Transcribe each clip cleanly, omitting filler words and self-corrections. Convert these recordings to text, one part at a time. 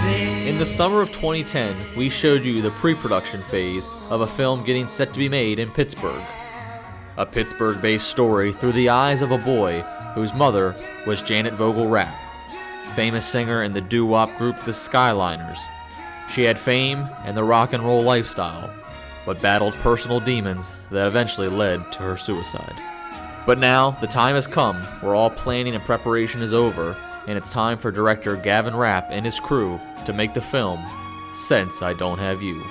In the summer of 2010, we showed you the pre-production phase of a film getting set to be made in Pittsburgh. A Pittsburgh-based story through the eyes of a boy whose mother was Janet Vogel Rapp, famous singer in the doo-wop group The Skyliners. She had fame and the rock and roll lifestyle, but battled personal demons that eventually led to her suicide. But now, the time has come where all planning and preparation is over, and it's time for director Gavin Rapp and his crew to make the film, Since I Don't Have You.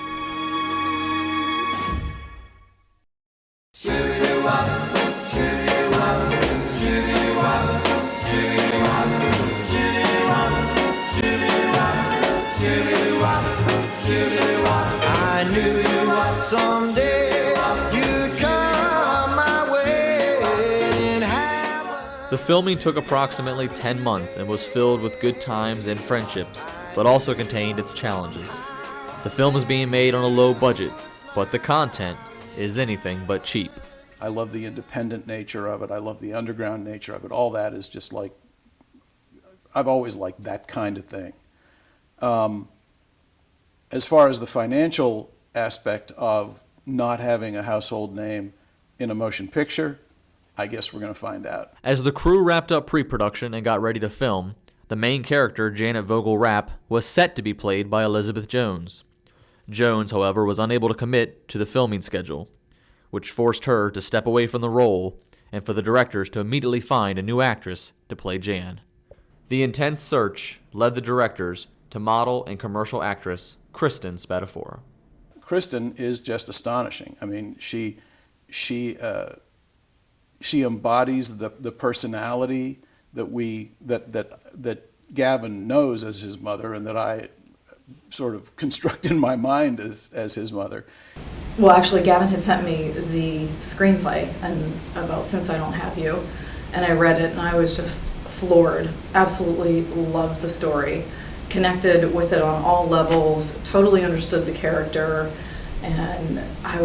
I knew someday you'd come my way and have. The filming took approximately 10 months and was filled with good times and friendships, but also contained its challenges. The film is being made on a low budget, but the content is anything but cheap. I love the independent nature of it. I love the underground nature of it. All that is just like, I've always liked that kind of thing. As far as the financial aspect of not having a household name in a motion picture, I guess we're going to find out. As the crew wrapped up pre-production and got ready to film, the main character, Janet Vogel Rapp, was set to be played by Elizabeth Jones. Jones, however, was unable to commit to the filming schedule, which forced her to step away from the role and for the directors to immediately find a new actress to play Jan. The intense search led the directors to model and commercial actress Kristen Spatafora. Kristen is just astonishing. I mean, she embodies the personality that Gavin knows as his mother, and that I sort of construct in my mind as his mother. Well, actually, Gavin had sent me the screenplay about Since I Don't Have You, and I read it, and I was just floored. Absolutely loved the story. Connected with it on all levels, totally understood the character, and I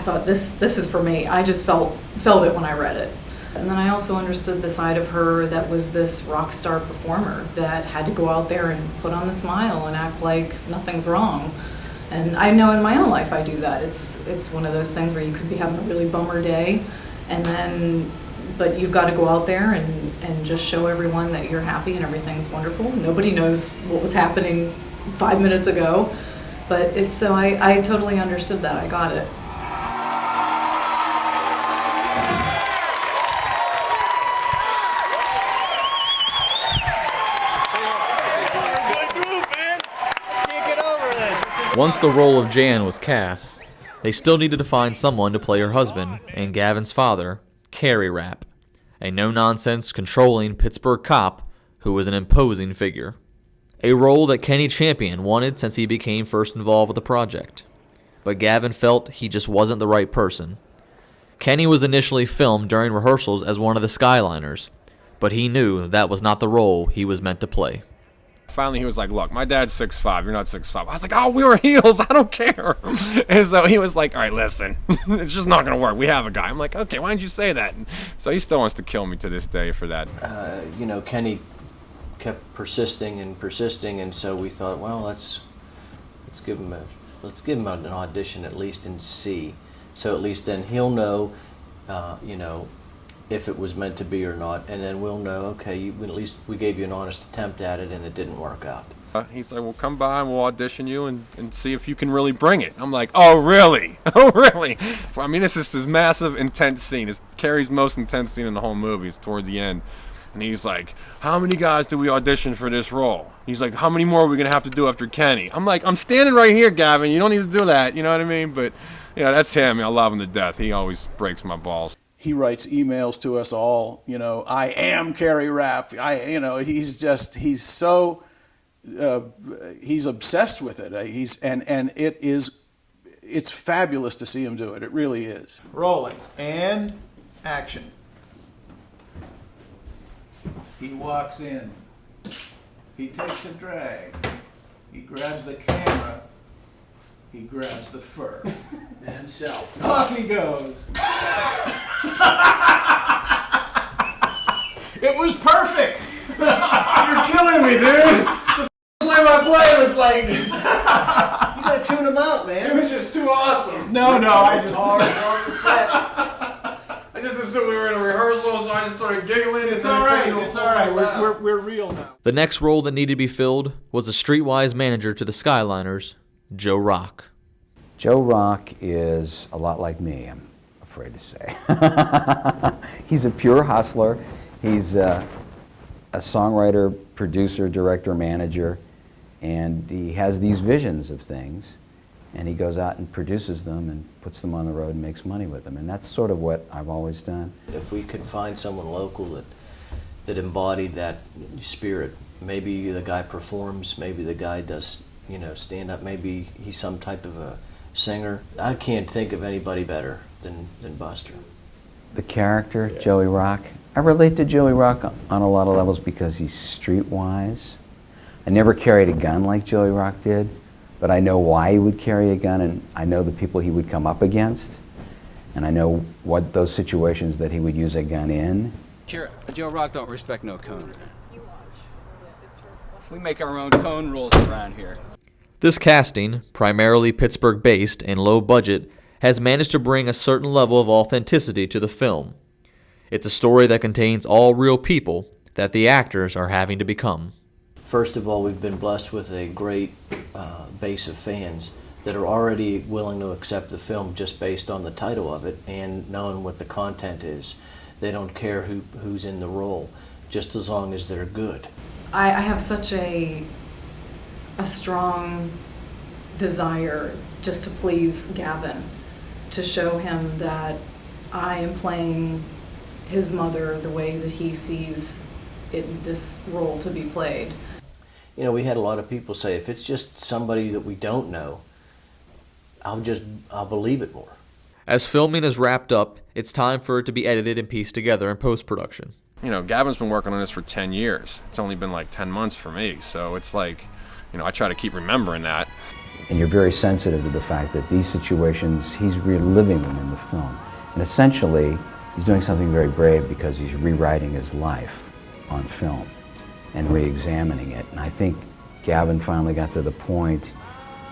thought this is for me. I just felt it when I read it. And then I also understood the side of her that was this rock star performer that had to go out there and put on the smile and act like nothing's wrong. And I know in my own life I do that. It's one of those things where you could be having a really bummer day, but you've got to go out there and just show everyone that you're happy and everything's wonderful. Nobody knows what was happening 5 minutes ago, but I totally understood that. I got it. Once the role of Jan was cast, they still needed to find someone to play her husband and Gavin's father, Cary Rapp, a no-nonsense, controlling Pittsburgh cop who was an imposing figure. A role that Kenny Champion wanted since he became first involved with the project. But Gavin felt he just wasn't the right person. Kenny was initially filmed during rehearsals as one of the Skyliners, but he knew that was not the role he was meant to play. Finally, he was like, look, my dad's 6'5", you're not 6'5". I was like, oh, we were heels, I don't care. And so he was like, all right, listen, it's just not going to work. We have a guy. I'm like, okay, why didn't you say that? And so he still wants to kill me to this day for that. Kenny kept persisting, and so we thought, well, let's give him an audition at least and see. So at least then he'll know, if it was meant to be or not, and then we'll know, okay, at least we gave you an honest attempt at it and it didn't work out. He's like, well, come by and we'll audition you and see if you can really bring it. I'm like, oh, really? Oh, really? I mean, this is this massive, intense scene. It's Cary's most intense scene in the whole movie. It's toward the end. And he's like, how many guys do we audition for this role? He's like, how many more are we going to have to do after Kenny? I'm like, I'm standing right here, Gavin. You don't need to do that. You know what I mean? But, that's him. I love him to death. He always breaks my balls. He writes emails to us all, I am Cary Rapp. He's obsessed with it. It's fabulous to see him do it. It really is. Rolling and action. He walks in. He takes a drag. He grabs the camera. He grabs the fur. And himself. Off he goes. It was perfect. You're killing me, dude. The play my all right. We're real now. The next role that needed to be filled was the streetwise manager to the Skyliners, Joe Rock. Joe Rock is a lot like me, I'm afraid to say. He's a pure hustler. He's a songwriter, producer, director, manager, and he has these visions of things, and he goes out and produces them and puts them on the road and makes money with them. And that's sort of what I've always done. If we could find someone local that embodied that spirit, maybe the guy performs, maybe the guy does, stand up, maybe he's some type of a singer. I can't think of anybody better than Buster. The character, Joey Rock, I relate to Joey Rock on a lot of levels because he's streetwise. I never carried a gun like Joey Rock did, but I know why he would carry a gun, and I know the people he would come up against, and I know what those situations that he would use a gun in. Joe Rock don't respect no cone. We make our own cone rules around here. This casting, primarily Pittsburgh-based and low budget, has managed to bring a certain level of authenticity to the film. It's a story that contains all real people that the actors are having to become. First of all, we've been blessed with a great base of fans that are already willing to accept the film just based on the title of it and knowing what the content is. They don't care who's in the role, just as long as they're good. I have such a strong desire just to please Gavin, to show him that I am playing his mother the way that he sees this role to be played. We had a lot of people say, if it's just somebody that we don't know, I'll believe it more. As filming is wrapped up, it's time for it to be edited and pieced together in post-production. Gavin's been working on this for 10 years. It's only been like 10 months for me, so it's like, I try to keep remembering that. And you're very sensitive to the fact that these situations, he's reliving them in the film. And essentially, he's doing something very brave because he's rewriting his life on film and re-examining it. And I think Gavin finally got to the point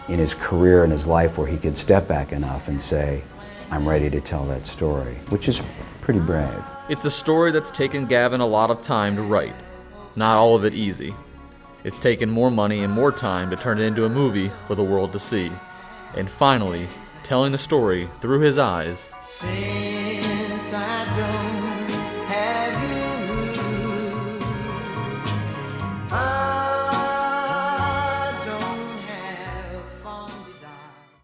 in his career and his life where he could step back enough and say, I'm ready to tell that story, which is pretty brave. It's a story that's taken Gavin a lot of time to write. Not all of it easy. It's taken more money and more time to turn it into a movie for the world to see. And finally, telling the story through his eyes. Since I don't